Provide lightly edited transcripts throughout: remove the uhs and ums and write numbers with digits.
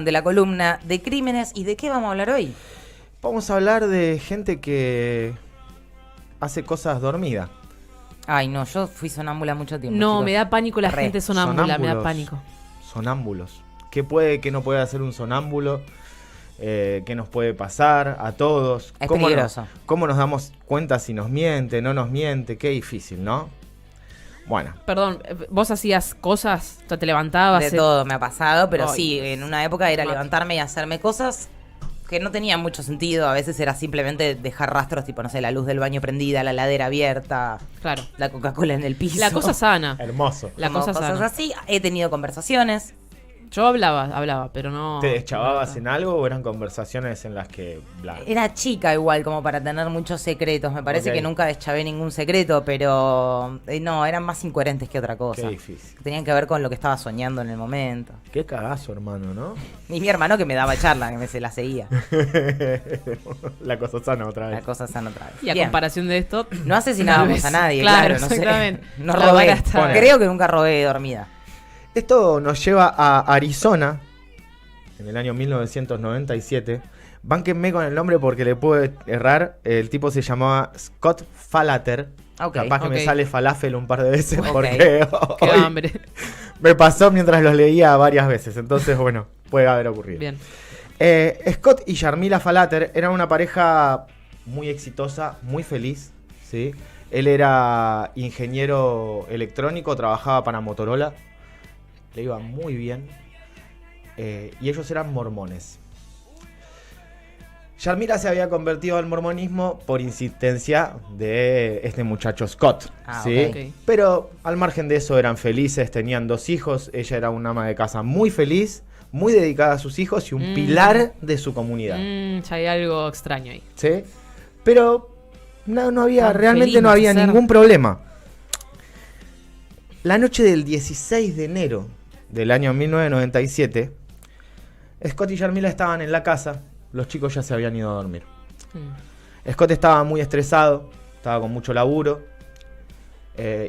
De la columna de crímenes. ¿Y de qué vamos a hablar hoy? Vamos a hablar de gente que hace cosas dormida. Ay, no, yo fui sonámbula mucho tiempo. No, chicos. me da pánico la Re. gente sonámbula, me da Sonámbulos. pánico. Sonámbulos. ¿Qué puede, qué no puede hacer un sonámbulo? ¿Qué nos puede pasar a todos? Es peligroso. ¿Cómo nos damos cuenta si nos miente, no nos miente? Qué difícil, ¿no? Bueno, Perdón, ¿vos hacías cosas? O sea, te levantabas. De todo me ha pasado, pero Ay, sí, en una época era mato. levantarme y hacerme cosas que no tenían mucho sentido. A veces era simplemente dejar rastros, tipo, no sé, la luz del baño prendida, la heladera abierta, Claro. la Coca-Cola en el piso. La cosa sana. hermoso. La Como cosa cosas sana. así. He tenido conversaciones. Yo hablaba, pero no. ¿Te deschavabas en algo o eran conversaciones en las que... bla? Era chica igual como para tener muchos secretos. Me parece Ok. que nunca deschavé ningún secreto, pero no, eran más incoherentes que otra cosa. Qué difícil. Tenían que ver con lo que estaba soñando en el momento. Qué cagazo, hermano, ¿no? Y mi hermano que me daba charla, que me se la seguía. La cosa sana otra La vez. cosa sana otra vez. Y a Bien. comparación de esto. No asesinábamos tal vez. a nadie, Claro, claro, no sé. exactamente. No La robé. vara está- Creo que nunca robé dormida. Esto nos lleva a Arizona, en el año 1997. Bánquenme con el nombre porque le puedo errar. El tipo se llamaba Scott Falater. Ok, Capaz que me ok. sale falafel un par de veces Ok. porque Qué hoy hambre. me pasó mientras los leía varias veces. Entonces, bueno, puede haber ocurrido. Bien. Scott y Sharmila Falater eran una pareja muy exitosa, muy feliz, ¿sí? Él era ingeniero electrónico, trabajaba para Motorola, le iba muy bien, y ellos eran mormones. Sharmila se había convertido al mormonismo por insistencia de este muchacho Scott, Ah, ¿sí? ok. Pero al margen de eso eran felices, tenían 2 hijos, ella era una ama de casa muy feliz, muy dedicada a sus hijos y un pilar de su comunidad, Ya hay algo extraño ahí. ¿sí? Pero no había, Tan realmente feliz no había de ser. ningún problema. La noche del 16 de enero del año 1997, Scott y Sharmila estaban en la casa, los chicos ya se habían ido a dormir. Scott estaba muy estresado, estaba con mucho laburo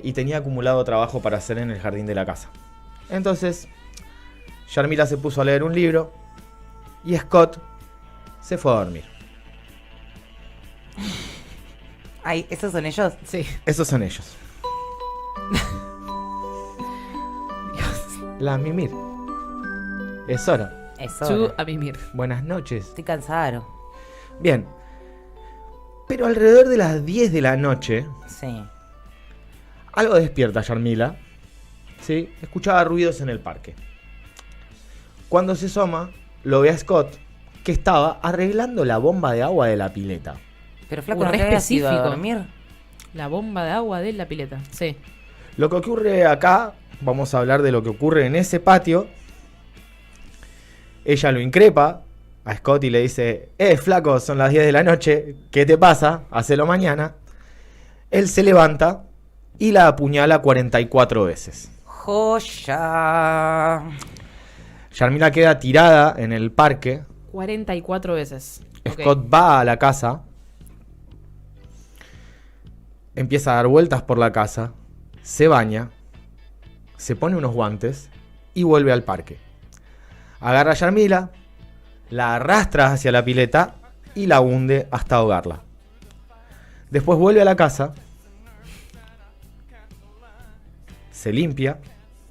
y tenía acumulado trabajo para hacer en el jardín de la casa. Entonces, Sharmila se puso a leer un libro y Scott se fue a dormir. Ay, ¿esos son ellos? Sí. Esos son ellos. La Mimir. Es hora. Eso. Tú a mimir. Buenas noches. Estoy cansado. Bien. Pero alrededor de las 10 de la noche, Sí. algo despierta a Sharmila. ¿Sí? Escuchaba ruidos en el parque. Cuando se asoma, lo ve a Scott, que estaba arreglando la bomba de agua de la pileta. Pero flaco, ¿no Re te habías ido a específico. dormir? La bomba de agua de la pileta. Sí. Lo que ocurre acá, vamos a hablar de lo que ocurre en ese patio. Ella lo increpa a Scott y le dice, flaco, son las 10 de la noche, ¿qué te pasa? Hacelo mañana. Él se levanta y la apuñala 44 veces. Joya. Sharmila queda tirada en el parque. 44 veces. Ok. Scott va a la casa. Empieza a dar vueltas por la casa. Se baña. Se pone unos guantes. Y vuelve al parque. Agarra a Sharmila. La arrastra hacia la pileta. Y la hunde hasta ahogarla. Después vuelve a la casa. Se limpia.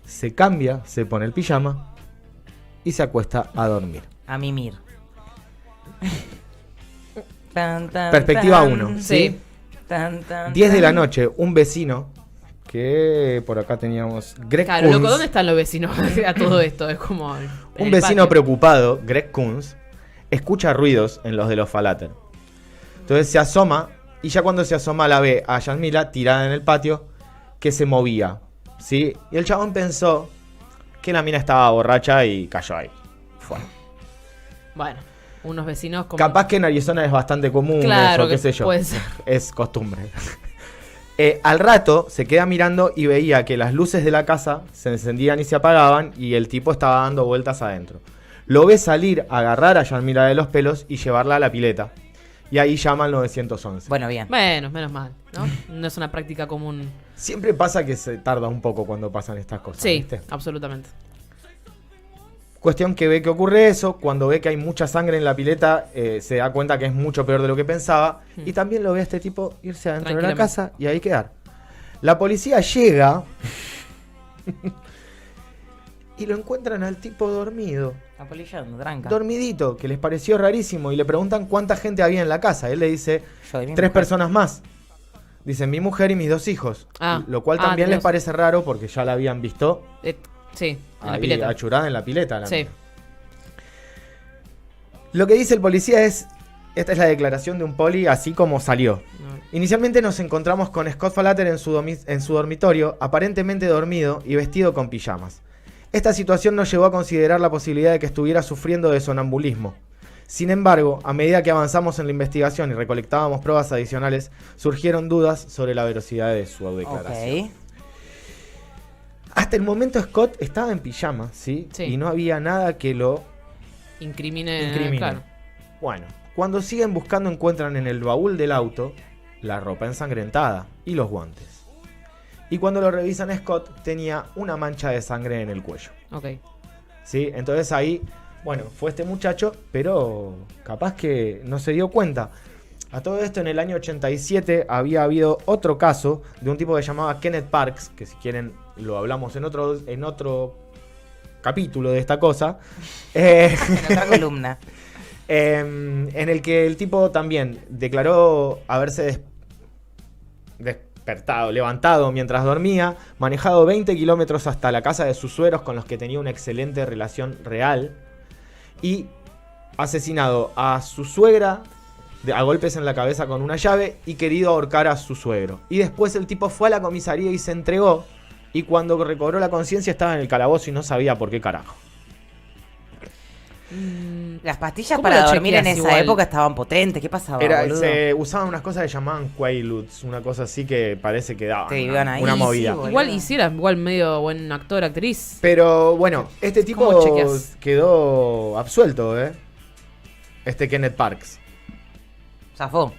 Se cambia. Se pone el pijama. Y se acuesta a dormir. A mimir. Tan, tan, Perspectiva tan. 1. Sí. Tan, tan, 10 de la tan. noche, un vecino, que por acá teníamos Greg Claro, Kunz, loco, ¿dónde están los vecinos a todo esto? Es como. en un el vecino patio. preocupado, Greg Kunz, escucha ruidos en los de los Falater. Entonces se asoma, y ya cuando se asoma la ve a Sharmila tirada en el patio, que se movía, ¿sí? Y el chabón pensó que la mina estaba borracha y cayó ahí. Fue. Bueno, unos vecinos como. Capaz que en Arizona es bastante común Claro, eso, qué que sé yo. puede ser. Es costumbre. Al rato se queda mirando y veía que las luces de la casa se encendían y se apagaban y el tipo estaba dando vueltas adentro. Lo ve salir, agarrar a Sharmila de los pelos y llevarla a la pileta. Y ahí llama al 911. Bueno, bien. Bueno, menos mal, ¿no? No es una práctica común. Siempre pasa que se tarda un poco cuando pasan estas cosas. Sí, ¿viste? absolutamente. Cuestión que ve que ocurre eso, cuando ve que hay mucha sangre en la pileta, se da cuenta que es mucho peor de lo que pensaba, y también lo ve a este tipo irse adentro de la casa y ahí quedar. La policía llega y lo encuentran al tipo dormido. Dormidito, que les pareció rarísimo, y le preguntan cuánta gente había en la casa. Él le dice, 3 personas más. Dicen, mi mujer y mis 2 hijos. Lo cual también les parece raro porque ya la habían visto. Sí, en la ahí, pileta. achurada en la pileta. Sí. Lo que dice el policía es, esta es la declaración de un poli así como salió. Inicialmente nos encontramos con Scott Falater en su dormitorio, aparentemente dormido y vestido con pijamas. Esta situación nos llevó a considerar la posibilidad de que estuviera sufriendo de sonambulismo. Sin embargo, a medida que avanzamos en la investigación y recolectábamos pruebas adicionales, surgieron dudas sobre la veracidad de su declaración. Hasta el momento Scott estaba en pijama, ¿sí? Y no había nada que lo incrimine. Claro. Bueno, cuando siguen buscando encuentran en el baúl del auto la ropa ensangrentada y los guantes. Y cuando lo revisan, Scott tenía una mancha de sangre en el cuello. ¿Sí? Entonces ahí, bueno, fue este muchacho, pero capaz que no se dio cuenta. A todo esto, en el año 87 había habido otro caso de un tipo que se llamaba Kenneth Parks, que si quieren lo hablamos en otro capítulo de esta cosa. En otra columna. En el que el tipo también declaró haberse levantado mientras dormía, manejado 20 kilómetros hasta la casa de sus suegros con los que tenía una excelente relación real, y asesinado a su suegra a golpes en la cabeza con una llave y querido ahorcar a su suegro. Y después el tipo fue a la comisaría y se entregó, y cuando recobró la conciencia estaba en el calabozo y no sabía por qué carajo. Las pastillas para dormir en esa época estaban potentes. ¿Qué pasaba, boludo? Se usaban unas cosas que llamaban Quaaludes, una cosa así que parece que daban una movida. Sí, igual medio buen actor, actriz. Pero bueno, este tipo quedó absuelto, este Kenneth Parks. Zafó.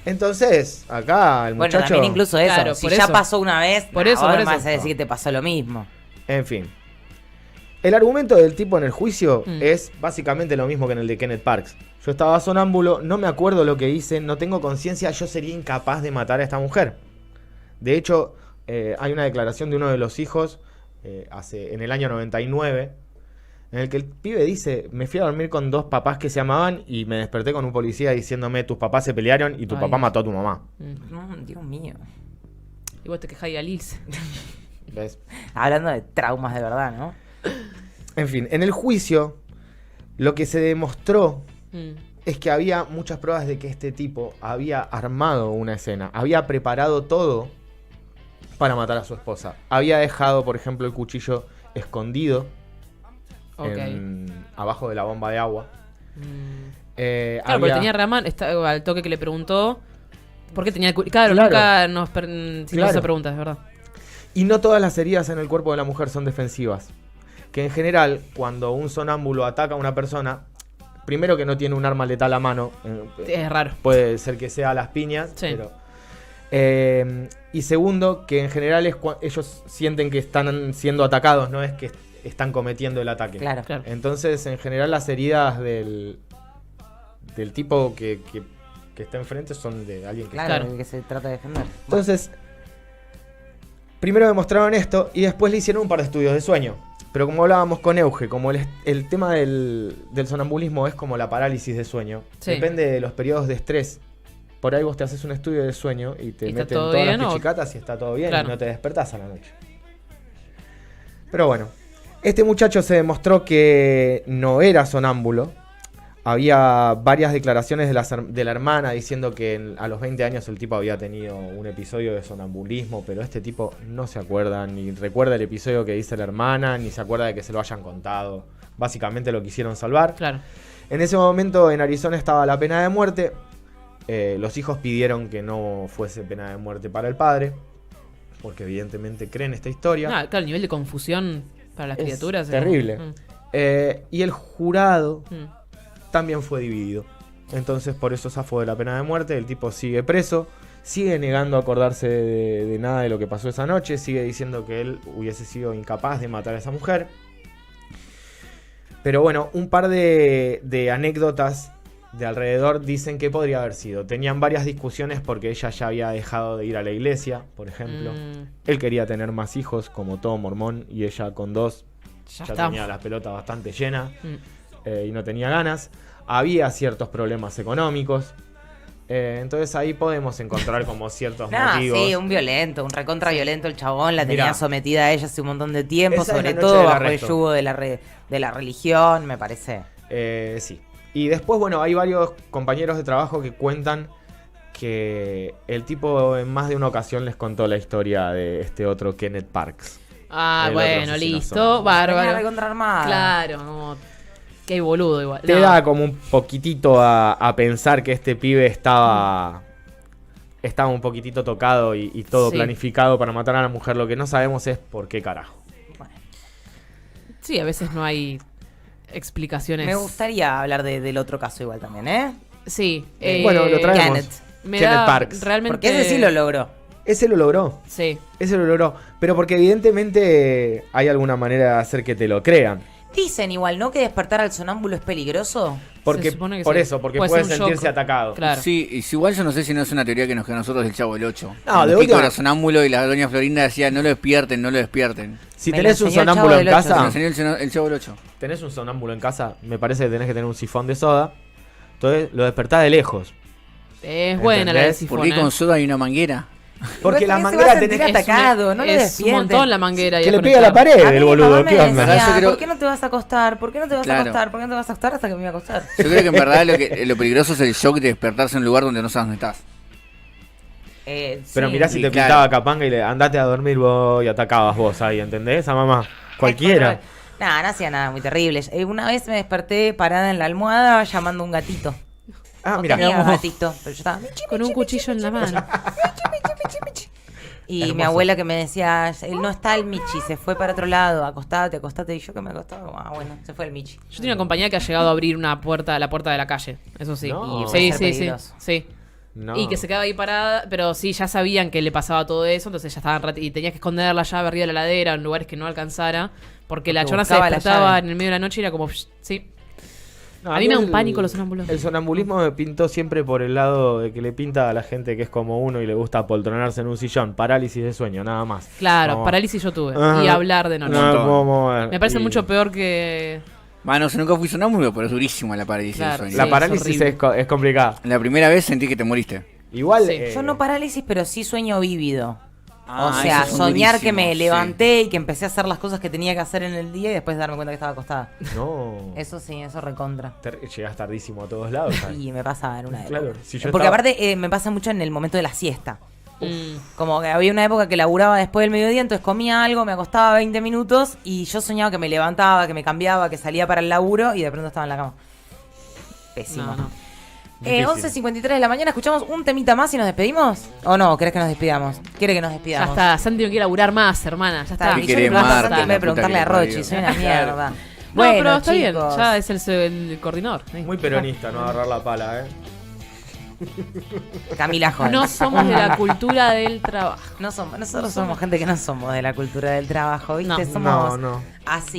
Entonces, acá el muchacho... Bueno, también incluso eso. Claro, si ya pasó una vez, por eso vas a decir que te pasó lo mismo. En fin. El argumento del tipo en el juicio es básicamente lo mismo que en el de Kenneth Parks. Yo estaba sonámbulo, no me acuerdo lo que hice, no tengo conciencia, yo sería incapaz de matar a esta mujer. De hecho, hay una declaración de uno de los hijos en el año 99, en el que el pibe dice, me fui a dormir con 2 papás que se amaban y me desperté con un policía diciéndome, tus papás se pelearon y tu papá mató a tu mamá. No, Dios mío. Y vos te quejás de Alice. ¿Ves? Hablando de traumas de verdad, ¿no? En fin, en el juicio, lo que se demostró es que había muchas pruebas de que este tipo había armado una escena, había preparado todo para matar a su esposa. Había dejado, por ejemplo, el cuchillo escondido abajo de la bomba de agua. Claro, porque tenía Raman, al toque que le preguntó, ¿por qué tenía el cuchillo? Claro, nunca nos hizo preguntas, de verdad. Y no todas las heridas en el cuerpo de la mujer son defensivas. Que en general, cuando un sonámbulo ataca a una persona, primero que no tiene un arma letal a mano. Es raro. Puede ser que sea a las piñas, sí. Pero... y segundo, que en general ellos sienten que están siendo atacados, no es que están cometiendo el ataque. Claro. Entonces, en general, las heridas del tipo que está enfrente son de alguien que se trata de defender. Entonces, primero demostraron esto y después le hicieron un par de estudios de sueño. Pero como hablábamos con Euge, como el tema del sonambulismo es como la parálisis de sueño, depende de los periodos de estrés. Por ahí vos te haces un estudio de sueño y te meten todas las pichicatas y está todo bien y no te despertás a la noche. Pero bueno, este muchacho se demostró que no era sonámbulo. Había varias declaraciones de la hermana diciendo que a los 20 años el tipo había tenido un episodio de sonambulismo, pero este tipo no se acuerda, ni recuerda el episodio que dice la hermana, ni se acuerda de que se lo hayan contado. Básicamente lo quisieron salvar. Claro. En ese momento en Arizona estaba la pena de muerte. Los hijos pidieron que no fuese pena de muerte para el padre, porque evidentemente creen esta historia. Claro, el nivel de confusión para las criaturas es terrible. Y el jurado... también fue dividido. Entonces por eso zafó de la pena de muerte. El tipo sigue preso, sigue negando acordarse de nada de lo que pasó esa noche, sigue diciendo que él hubiese sido incapaz de matar a esa mujer. Pero bueno, un par de anécdotas de alrededor dicen que podría haber sido. Tenían varias discusiones porque ella ya había dejado de ir a la iglesia, por ejemplo. Él quería tener más hijos, como todo mormón, y ella con 2 ya tenía las pelotas bastante llenas y no tenía ganas. Había ciertos problemas económicos. Entonces ahí podemos encontrar como ciertos motivos. Sí, un violento, un recontra violento el chabón, la tenía sometida a ella hace un montón de tiempo, sobre todo bajo el yugo de la religión, me parece. Sí. Y después, bueno, hay varios compañeros de trabajo que cuentan que el tipo en más de una ocasión les contó la historia de este otro Kenneth Parks. Ah, bueno, listo, bárbaro. Recontraarmada. Claro, como... Qué boludo igual. Te da como un poquitito a pensar que este pibe estaba un poquitito tocado y todo planificado para matar a la mujer. Lo que no sabemos es por qué carajo. Bueno. Sí, a veces no hay explicaciones. Me gustaría hablar del otro caso igual también, ¿eh? Sí. Bueno, lo traemos. Kenneth Parks. Realmente... Porque ese sí lo logró. Ese lo logró. Sí. Ese lo logró. Pero porque evidentemente hay alguna manera de hacer que te lo crean. Dicen igual, ¿no? Que despertar al sonámbulo es peligroso. Porque puede sentirse atacado. Claro. Sí, y igual yo no sé si no es una teoría que nos queda a nosotros del Chavo del 8. No, de última era sonámbulo y la doña Florinda decía, no lo despierten. Si tenés un sonámbulo en casa... Me enseñó el Chavo del 8. Tenés un sonámbulo en casa, me parece que tenés que tener un sifón de soda. Entonces lo despertás de lejos. Es buena la del sifón. ¿Por qué con soda hay una manguera? Porque la manguera tenés atacado, no le es un montón la manguera. Que le pega a la pared el boludo. ¿Qué onda? ¿Por qué no te vas a acostar? ¿Por qué no te vas a acostar? ¿Por qué no te vas a acostar hasta que me voy a acostar? Yo creo que en verdad lo peligroso es el shock de despertarse en un lugar donde no sabes dónde estás. Pero mirá si te pintaba capanga y le andate a dormir vos y atacabas vos ahí, ¿entendés? A mamá. Cualquiera. No hacía nada muy terrible. Una vez me desperté parada en la almohada llamando a un gatito. Mira, un gatito, pero yo estaba con un cuchillo en la mano. Y hermoso. Mi abuela que me decía, él no está el Michi, se fue para otro lado, acostate. Y yo que me acostaba, bueno, se fue el Michi. Yo tenía una compañía que ha llegado a abrir la puerta de la calle, eso sí. No. Sí. No. Y que se quedaba ahí parada, pero sí, ya sabían que le pasaba todo eso, entonces ya estaban y tenías que esconder la llave arriba de la heladera en lugares que no alcanzara, porque la chona se despertaba en el medio de la noche y era como, sí. No, a mí me da un pánico los sonambulos. El sonambulismo me pintó siempre por el lado de que le pinta a la gente que es como uno y le gusta apoltronarse en un sillón. Parálisis de sueño, nada más. Claro, parálisis yo tuve. Y hablar de noche. Me parece mucho peor que... Bueno, nunca fui sonámbulo, pero es durísima la parálisis del sueño. La parálisis es complicada. La primera vez sentí que te moriste. Igual... Yo no parálisis, pero sí sueño vívido. O sea, soñar que me levanté y que empecé a hacer las cosas que tenía que hacer en el día y después darme cuenta que estaba acostada. No. Eso sí, eso recontra. Llegás tardísimo a todos lados. Y me pasa en una época. Claro, porque aparte me pasa mucho en el momento de la siesta. Como que había una época que laburaba después del mediodía, entonces comía algo, me acostaba 20 minutos y yo soñaba que me levantaba, que me cambiaba, que salía para el laburo y de pronto estaba en la cama. Pésimo. No. 11:53 de la mañana, ¿escuchamos un temita más y nos despedimos? ¿O no? ¿Querés que nos despidamos? ¿Quiere que nos despidamos? Ya está, Santi no quiere laburar más, hermana. Ya está. Y yo le pregunto a Santi en vez de preguntarle a Rochi, soy una mierda. Bueno, pero está bien, ya es el coordinador. Muy peronista, no agarrar la pala, Camila Jones. No somos de la cultura del trabajo. Nosotros somos gente que no somos de la cultura del trabajo, ¿viste? Somos así.